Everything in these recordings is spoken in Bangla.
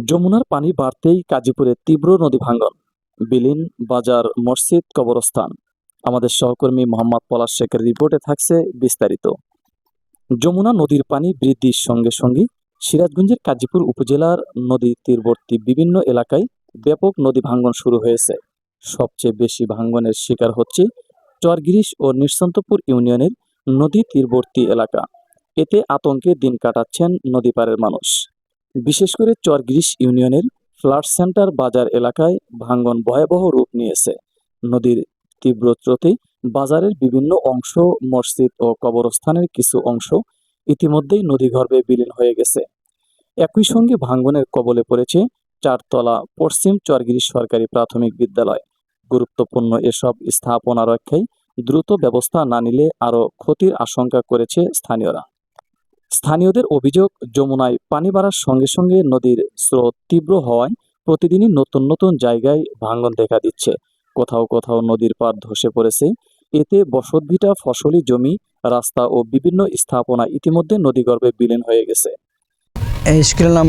যমুনার পানি বাড়তেই গাজীপুরে তীব্র নদী ভাঙ্গন, বিলীন বাজার, মসজিদ, কবরস্থান। আমাদের সহকর্মী মোহাম্মদ পলাশ শেখের রিপোর্টে থাকছে বিস্তারিত। যমুনা নদীর পানি বৃদ্ধির সঙ্গে সঙ্গে সিরাজগঞ্জের গাজীপুর উপজেলার নদী তীরবর্তী বিভিন্ন এলাকায় ব্যাপক নদী ভাঙ্গন শুরু হয়েছে। সবচেয়ে বেশি ভাঙ্গনের শিকার হচ্ছে চরগিরিশ ও নিঃসন্তপুর ইউনিয়নের নদী তীরবর্তী এলাকা। এতে আতঙ্কে দিন কাটাচ্ছেন নদী পাড়ের মানুষ। বিশেষ করে চরগিরিশ ইউনিয়নের ফ্লাড সেন্টার বাজার এলাকায় ভাঙ্গন ভয়াবহ রূপ নিয়েছে। নদীর তীব্র স্রোতে বাজারের বিভিন্ন অংশ, মসজিদ ও কবরস্থানের কিছু অংশ ইতিমধ্যেই নদীগর্ভে বিলীন হয়ে গেছে। একই সঙ্গে ভাঙ্গনের কবলে পড়েছে চারতলা পশ্চিম চরগিরিশ সরকারি প্রাথমিক বিদ্যালয়। গুরুত্বপূর্ণ এসব স্থাপনা রক্ষায় দ্রুত ব্যবস্থা না নিলে আরও ক্ষতির আশঙ্কা করেছে স্থানীয়রা। স্থানীয়দের অভিযোগ, যমুনায় পানি বাড়ার সঙ্গে সঙ্গে নদীর স্রোত তীব্র হওয়ায় প্রতিদিনই নতুন নতুন জায়গায় ভাঙন দেখা দিচ্ছে। কোথাও কোথাও নদীর পাড় ধসে পড়েছে। এতে বসতভিটা, ফসলি জমি, রাস্তা ও বিভিন্ন স্থাপনা ইতিমধ্যে নদীগর্ভে বিলীন হয়ে গেছে। এই স্কুলের নাম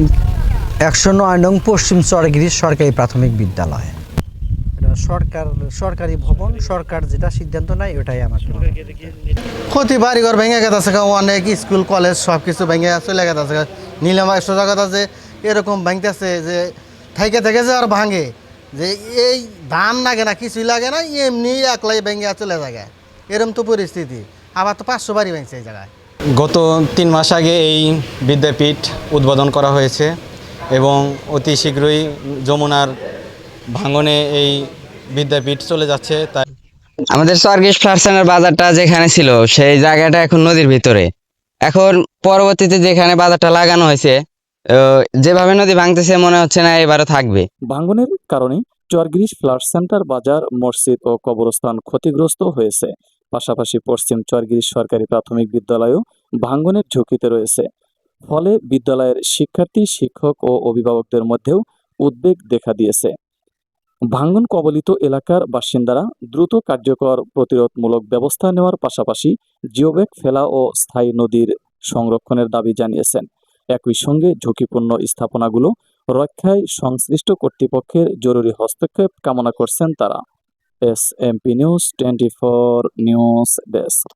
১০৯ নং পশ্চিম চরগিরিশ সরকারি প্রাথমিক বিদ্যালয়। এটা সরকারি ভবন, সরকার যেটা সিদ্ধান্ত নেয় ওটাই আমার ক্ষতি। বাড়িঘর ভেঙে গেছে, অনেক স্কুল কলেজ সব কিছু ভেঙে চলে গেছে। নীলাম সোজা কথা যে এরকম ভাঙতেছে যে থেকে থেকে যে আর ভাঙে, যে এই ধান লাগে না, কিছুই লাগে না, এমনি একলাই ভেঙে চলে যায়। এরকম তো পরিস্থিতি। আবার তো ৫০০ বাড়ি ভেঙছে এই জায়গায়। গত ৩ মাস আগে এই বিদ্যাপীঠ উদ্বোধন করা হয়েছে এবং অতি শীঘ্রই যমুনার ভাঙনে এই বিদ্যাপীঠ চলে যাচ্ছে। তাই আমাদের চরগিরিশ ফ্লাড সেন্টার বাজারটা যেখানে ছিল সেই জায়গাটা এখন নদীর ভিতরে। এখন পরবর্তীতে যেখানে বাজারটা লাগানো হয়েছে, যেভাবে নদী ভাঙতেছে মনে হচ্ছে না এবারও থাকবে। ভাঙনের কারণে চরগিরিশ ফ্লাড সেন্টার বাজার, মসজিদ ও কবরস্থান ক্ষতিগ্রস্ত হয়েছে। পাশাপাশি পশ্চিম চরগিরিশ সরকারি প্রাথমিক বিদ্যালয়ও ভাঙনের ঝুঁকিতে রয়েছে। ফলে বিদ্যালয়ের শিক্ষার্থী, শিক্ষক ও অভিভাবকদের মধ্যেও উদ্বেগ দেখা দিয়েছে। ভাঙন কবলিত এলাকার বাসিন্দারা দ্রুত কার্যকর প্রতিরোধমূলক ব্যবস্থা নেওয়ার পাশাপাশি জিওব্যাগ ফেলা ও স্থায়ী নদীর সংরক্ষণের দাবি জানিয়েছেন। একই সঙ্গে ঝুঁকিপূর্ণ স্থাপনাগুলো রক্ষায় সংশ্লিষ্ট কর্তৃপক্ষের জরুরি হস্তক্ষেপ কামনা করছেন তারা। SMP news 24 news desk.